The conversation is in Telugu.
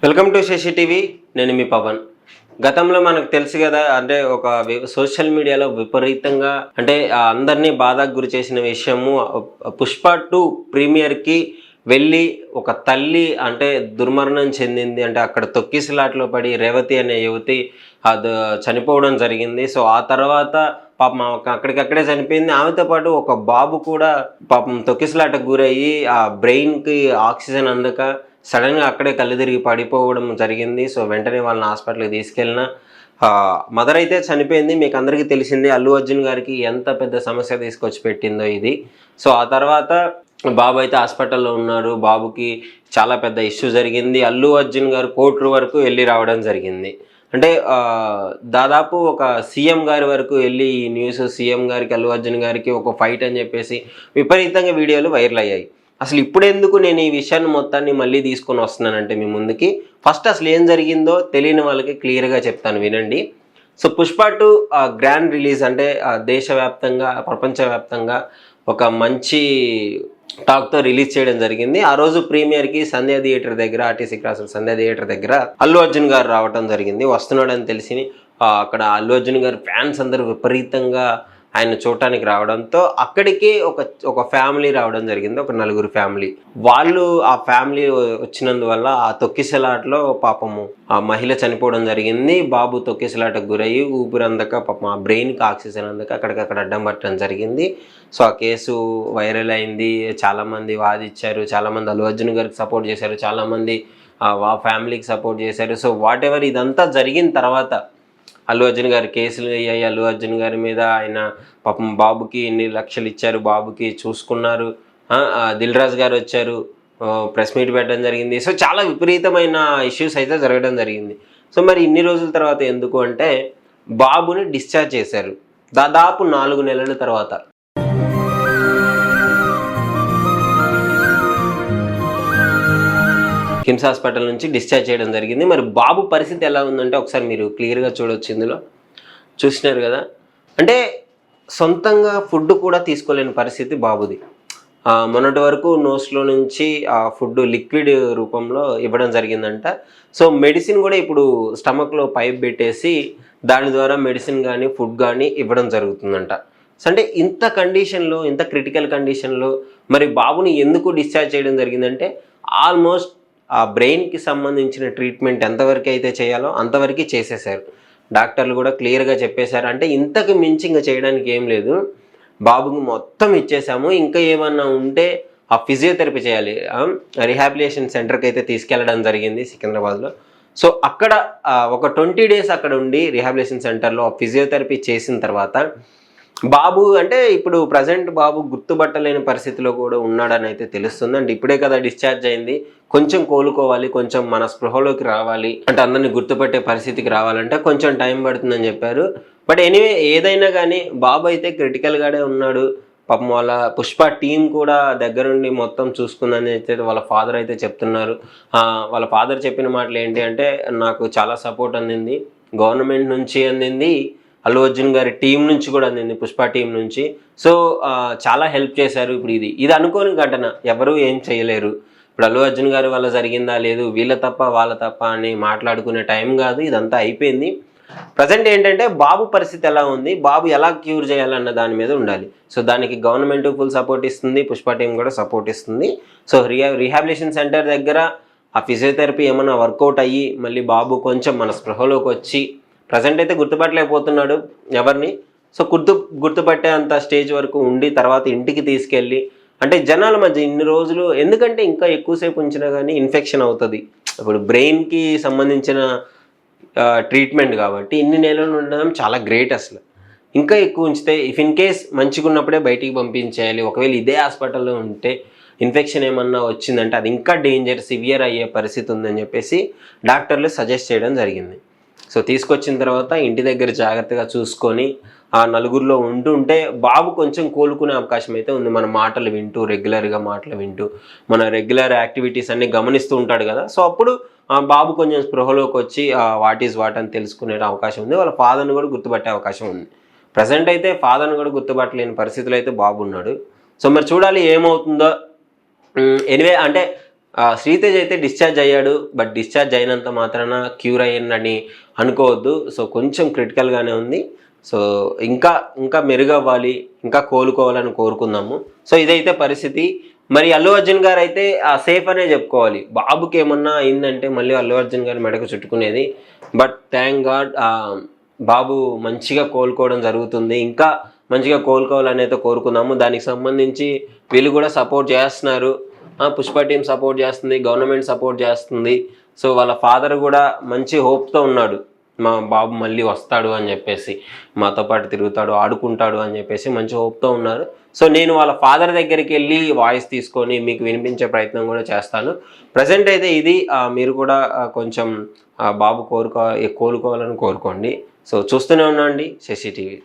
Welcome to Shashi TV. నేను మీ పవన్. గతంలో మనకు తెలుసు కదా, అంటే ఒక సోషల్ మీడియాలో విపరీతంగా అంటే అందరినీ బాధకు గురి చేసిన విషయము పుష్ప 2 ప్రీమియర్కి వెళ్ళి ఒక తల్లి అంటే దుర్మరణం చెందింది. అంటే అక్కడ తొక్కిసలాట్లో పడి రేవతి అనే యువతి అది చనిపోవడం జరిగింది. సో ఆ తర్వాత పాపం అక్కడికక్కడే చనిపోయింది. ఆమెతో పాటు ఒక బాబు కూడా పాపం తొక్కిసలాటకు గురయ్యి ఆ బ్రెయిన్కి ఆక్సిజన్ అందక సడన్గా అక్కడే కళ్ళు తిరిగి పడిపోవడం జరిగింది. సో వెంటనే వాళ్ళని హాస్పిటల్కి తీసుకెళ్ళిన మదర్ అయితే చనిపోయింది. మీకు అందరికీ తెలిసిందే అల్లు అర్జున్ గారికి ఎంత పెద్ద సమస్య తీసుకొచ్చి పెట్టిందో ఇది. సో ఆ తర్వాత బాబు అయితే హాస్పిటల్లో ఉన్నారు. బాబుకి చాలా పెద్ద ఇష్యూ జరిగింది. అల్లు అర్జున్ గారు కోర్టు వరకు వెళ్ళి రావడం జరిగింది. అంటే దాదాపు ఒక సీఎం గారి వరకు వెళ్ళి ఈ న్యూస్ సీఎం గారికి అల్లు అర్జున్ గారికి ఒక ఫైట్ అని చెప్పేసి విపరీతంగా వీడియోలు వైరల్ అయ్యాయి. అసలు ఇప్పుడెందుకు నేను ఈ విషయాన్ని మొత్తాన్ని మళ్ళీ తీసుకొని వస్తున్నానంటే మీ ముందుకి ఫస్ట్ అసలు ఏం జరిగిందో తెలియని వాళ్ళకి క్లియర్గా చెప్తాను, వినండి. సో పుష్ప 2 గ్రాండ్ రిలీజ్ అంటే దేశవ్యాప్తంగా ప్రపంచవ్యాప్తంగా ఒక మంచి టాక్తో రిలీజ్ చేయడం జరిగింది. ఆ రోజు ప్రీమియర్కి సంధ్యా థియేటర్ దగ్గర, ఆర్టీసీ క్రాస్ సంధ్యా థియేటర్ దగ్గర అల్లు అర్జున్ గారు రావడం జరిగింది. వస్తున్నాడని తెలిసి అక్కడ అల్లు అర్జున్ గారు ఫ్యాన్స్ అందరూ విపరీతంగా ఆయన చూడటానికి రావడంతో అక్కడికి ఒక ఫ్యామిలీ రావడం జరిగింది. ఒక నలుగురు ఫ్యామిలీ. వాళ్ళు ఆ ఫ్యామిలీ వచ్చినందువల్ల ఆ తొక్కిసలాటలో పాపము ఆ మహిళ చనిపోవడం జరిగింది. బాబు తొక్కిసలాటకు గురయ్యి ఊపిరందక పాపం ఆ బ్రెయిన్కి ఆక్సిజన్ అందక అక్కడికక్కడ అడ్డం పట్టడం జరిగింది. సో ఆ కేసు వైరల్ అయింది. చాలామంది వాదిచ్చారు, చాలామంది అల్లు అర్జున్ గారికి సపోర్ట్ చేశారు, చాలామంది ఆ ఫ్యామిలీకి సపోర్ట్ చేశారు. సో వాట్ ఎవర్ ఇదంతా జరిగిన తర్వాత అల్లు అర్జున్ గారి కేసులు అయ్యాయి. అల్లు అర్జున్ గారి మీద ఆయన పాపం బాబుకి ఇన్ని లక్షలు ఇచ్చారు, బాబుకి చూసుకున్నారు. దిల్ రాజు గారు వచ్చారు, ప్రెస్ మీట్ పెట్టడం జరిగింది. సో చాలా విపరీతమైన ఇష్యూస్ అయితే జరగడం జరిగింది. సో మరి ఇన్ని రోజుల తర్వాత ఎందుకు అంటే బాబుని డిశ్చార్జ్ చేశారు దాదాపు 4 నెలల తర్వాత. కిమ్స్ హాస్పిటల్ నుంచి డిశ్చార్జ్ చేయడం జరిగింది. మరి బాబు పరిస్థితి ఎలా ఉందంటే ఒకసారి మీరు క్లియర్గా చూడవచ్చు. ఇందులో చూసినారు కదా, అంటే సొంతంగా ఫుడ్ కూడా తీసుకోలేని పరిస్థితి బాబుది. మొన్నటి వరకు నోస్లో నుంచి ఆ ఫుడ్ లిక్విడ్ రూపంలో ఇవ్వడం జరిగిందంట. సో మెడిసిన్ కూడా ఇప్పుడు స్టమక్లో పైప్ పెట్టేసి దాని ద్వారా మెడిసిన్ కానీ ఫుడ్ కానీ ఇవ్వడం జరుగుతుందంట. సో అంటే ఇంత కండిషన్లో, ఇంత క్రిటికల్ కండిషన్లో మరి బాబుని ఎందుకు డిశ్చార్జ్ చేయడం జరిగిందంటే ఆల్మోస్ట్ ఆ బ్రెయిన్కి సంబంధించిన ట్రీట్మెంట్ ఎంతవరకు అయితే చేయాలో అంతవరకు చేసేసారు. డాక్టర్లు కూడా క్లియర్గా చెప్పేశారు. అంటే ఇంతకు మించి ఇంకా చేయడానికి ఏం లేదు, బాబుకి మొత్తం ఇచ్చేసాము, ఇంకా ఏమన్నా ఉంటే ఆ ఫిజియోథెరపీ చేయాలి. రిహాబిలిటేషన్ సెంటర్కి అయితే తీసుకెళ్ళడం జరిగింది సికింద్రాబాద్లో. సో అక్కడ ఒక 20 days అక్కడ ఉండి రిహాబిలిటేషన్ సెంటర్లో ఫిజియోథెరపీ చేసిన తర్వాత బాబు అంటే ఇప్పుడు ప్రజెంట్ బాబు గుర్తుపట్టలేని పరిస్థితిలో కూడా ఉన్నాడని అయితే తెలుస్తుంది. అంటే ఇప్పుడే కదా డిశ్చార్జ్ అయింది, కొంచెం కోలుకోవాలి, కొంచెం మన స్పృహలోకి రావాలి, అంటే అందరినీ గుర్తుపట్టే పరిస్థితికి రావాలంటే కొంచెం టైం పడుతుందని చెప్పారు. బట్ ఎనీవే ఏదైనా కానీ బాబు అయితే క్రిటికల్గానే ఉన్నాడు. పాపం వాళ్ళ పుష్ప టీం కూడా దగ్గరుండి మొత్తం చూసుకుందని అయితే వాళ్ళ ఫాదర్ అయితే చెప్తున్నారు. వాళ్ళ ఫాదర్ చెప్పిన మాటలు ఏంటి అంటే నాకు చాలా సపోర్ట్ అందింది, గవర్నమెంట్ నుంచి అందింది, అల్లు అర్జున్ గారి టీం నుంచి కూడా అందింది, పుష్ప టీం నుంచి. సో చాలా హెల్ప్ చేశారు. ఇప్పుడు ఇది అనుకోని ఘటన, ఎవరు ఏం చేయలేరు. ఇప్పుడు అల్లు అర్జున్ గారి వల్ల జరిగిందా లేదు, వీళ్ళ తప్ప వాళ్ళ తప్ప అని మాట్లాడుకునే టైం కాదు, ఇదంతా అయిపోయింది. ప్రజెంట్ ఏంటంటే బాబు పరిస్థితి ఎలా ఉంది, బాబు ఎలా క్యూర్ చేయాలన్న దాని మీద ఉండాలి. సో దానికి గవర్నమెంట్ ఫుల్ సపోర్ట్ ఇస్తుంది, పుష్ప టీం కూడా సపోర్ట్ ఇస్తుంది. సో రిహాబిలిటేషన్ సెంటర్ దగ్గర ఆ ఫిజియోథెరపీ ఏమైనా వర్కౌట్ అయ్యి మళ్ళీ బాబు కొంచెం మన స్పృహలోకి వచ్చి, ప్రజెంట్ అయితే గుర్తుపట్టలేకపోతున్నాడు ఎవరిని. సో గుర్తుపట్టే అంత స్టేజ్ వరకు ఉండి తర్వాత ఇంటికి తీసుకెళ్ళి, అంటే జనాల మధ్య ఇన్ని రోజులు, ఎందుకంటే ఇంకా ఎక్కువసేపు ఉంచినా కానీ ఇన్ఫెక్షన్ అవుతుంది. ఇప్పుడు బ్రెయిన్కి సంబంధించిన ట్రీట్మెంట్ కాబట్టి ఇన్ని నెలలు ఉండడం చాలా గ్రేట్. అసలు ఇంకా ఎక్కువ ఉంచితే ఇఫ్ ఇన్ కేస్ మంచిగా ఉన్నప్పుడే బయటికి పంపించేయాలి. ఒకవేళ ఇదే హాస్పిటల్లో ఉంటే ఇన్ఫెక్షన్ ఏమన్నా వచ్చిందంటే అది ఇంకా డేంజర్, సివియర్ అయ్యే పరిస్థితి ఉందని చెప్పేసి డాక్టర్లు సజెస్ట్ చేయడం జరిగింది. సో తీసుకొచ్చిన తర్వాత ఇంటి దగ్గర జాగ్రత్తగా చూసుకొని ఆ నలుగురిలో ఉంటుంటే బాబు కొంచెం కోలుకునే అవకాశం అయితే ఉంది. మన మాటలు వింటూ, రెగ్యులర్గా మాటలు వింటూ, మన రెగ్యులర్ యాక్టివిటీస్ అన్నీ గమనిస్తూ ఉంటాడు కదా. సో అప్పుడు బాబు కొంచెం స్పృహలోకి వచ్చి వాట్ ఈజ్ వాట్ అని తెలుసుకునే అవకాశం ఉంది. వాళ్ళ ఫాదర్ని కూడా గుర్తుపట్టే అవకాశం ఉంది. ప్రజెంట్ అయితే ఫాదర్ని కూడా గుర్తుపట్టలేని పరిస్థితులు అయితే బాబు ఉన్నాడు. సో మరి చూడాలి ఏమవుతుందో. ఎనివే అంటే శ్రీతేజ్ అయితే డిశ్చార్జ్ అయ్యాడు. బట్ డిశ్చార్జ్ అయినంత మాత్రాన క్యూర్ అయ్యిందని అనుకోవద్దు. సో కొంచెం క్రిటికల్గానే ఉంది. సో ఇంకా ఇంకా మెరుగవ్వాలి, ఇంకా కోలుకోవాలని కోరుకుందాము. సో ఇదైతే పరిస్థితి. మరి అల్లు అర్జున్ గారు అయితే సేఫ్ అనే చెప్పుకోవాలి. బాబుకి ఏమన్నా అయిందంటే మళ్ళీ అల్లు అర్జున్ గారి మెడకు చుట్టుకునేది. బట్ థ్యాంక్ గాడ్ బాబు మంచిగా కోలుకోవడం జరుగుతుంది. ఇంకా మంచిగా కోలుకోవాలని అయితే కోరుకుందాము. దానికి సంబంధించి వీళ్ళు కూడా సపోర్ట్ చేస్తున్నారు. పుష్ప టీం సపోర్ట్ చేస్తుంది, గవర్నమెంట్ సపోర్ట్ చేస్తుంది. సో వాళ్ళ ఫాదర్ కూడా మంచి హోప్తో ఉన్నాడు, మా బాబు మళ్ళీ వస్తాడు అని చెప్పేసి, మాతో పాటు తిరుగుతాడు, ఆడుకుంటాడు అని చెప్పేసి మంచి హోప్తో ఉన్నారు. సో నేను వాళ్ళ ఫాదర్ దగ్గరికి వెళ్ళి వాయిస్ తీసుకొని మీకు వినిపించే ప్రయత్నం కూడా చేస్తాను. ప్రజెంట్ అయితే ఇది. మీరు కూడా కొంచెం బాబు కోలుకోవాలని కోరుకోండి. సో చూస్తూనే ఉండండి శశి టీవీ.